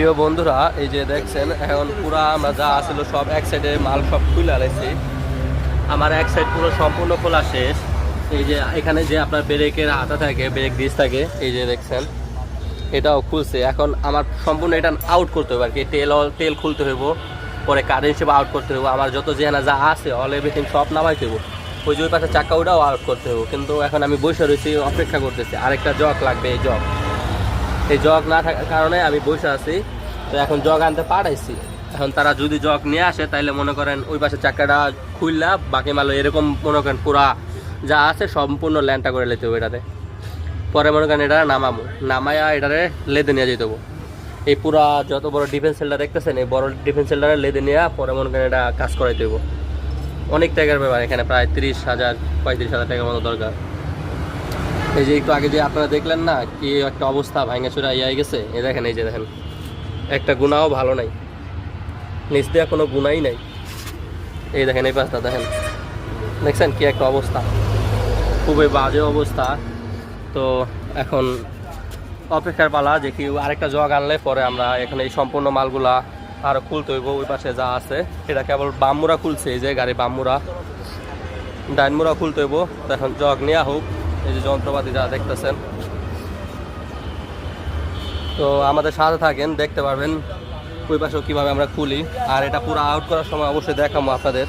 প্রিয় বন্ধুরা, এই যে দেখছেন এখন পুরা আমরা যা আছিল সব এক সাইডে মাল সব খুলে আলাইছি। আমার এক সাইড পুরো সম্পূর্ণ খোলা শেষ। এই যে এখানে যে আপনার ব্রেকের হাতা থাকে, ব্রেক ডিস থাকে, এই যে দেখছেন এটাও খুলছে। এখন আমার সম্পূর্ণ এটা আউট করতে হবে আর কি। তেল খুলতে হইব, পরে কারেন্ট হিসেবে আউট করতে হইব। আমার যত যেখানে যা আছে অল এভরিথিং সব নামাইতে হইব। ওই যে ওই পাশে চাক্কা ওটাও আউট করতে হইব। কিন্তু এখন আমি বসে রয়েছি, অপেক্ষা করতেছি। আরেকটা জগ লাগবে, এই জগ না থাকার কারণে আমি বসে আছি। তো এখন জগ আনতে পাঠাইছি। এখন তারা যদি জগ নিয়ে আসে তাইলে মনে করেন ওই পাশে চাক্কাটা খুললা বাকি মাল এরকম মনে করেন পুরা যা আছে সম্পূর্ণ ল্যান্ডটা করে নিতে হবে এটাতে। পরে মনে করেন এটা নামায়া এটারে লেদে নিয়ে যেতে হবে। এই পুরা যত বড় ডিফেন্স সেলটা দেখতেছেন, এই বড় ডিফেন্স সেলটারে লেদে নিয়ে পরে মনে করেন এটা কাজ করাইতে হবে। অনেক টাকার ব্যাপার, এখানে প্রায় 30,000 35,000 টাকার মতো দরকার। এই যে একটু আগে যে আপনারা দেখলেন না কি একটা অবস্থা, ভাঙা চুরা ইয়ে গেছে। এই দেখেন, এই যে দেখেন একটা গুণাও ভালো নাই, নিচ দেওয়া কোনো গুণাই নাই। এই দেখেন এই পাশটা দেখেন, দেখছেন কি একটা অবস্থা, খুবই বাজে অবস্থা। তো এখন অপেক্ষার পালা যে কি আরেকটা জগ আনলে পরে আমরা এখানে এই সম্পূর্ণ মালগুলা আরও খুলতে হইব। ওই পাশে যা আছে সেটা কেবল বামমুড়া খুলছে, এই যে গাড়ি বামমুড়া, ডাইনমুড়া খুলতে হইব। তো এখন জগ নেওয়া হোক। এই যে যন্ত্রপাতি যা দেখতেছেন, তো আমাদের সাথে থাকেন, দেখতে পারবেন ওই পাশেও কীভাবে আমরা খুলি। আর এটা পুরো আউট করার সময় অবশ্যই দেখাবো আপনাদের।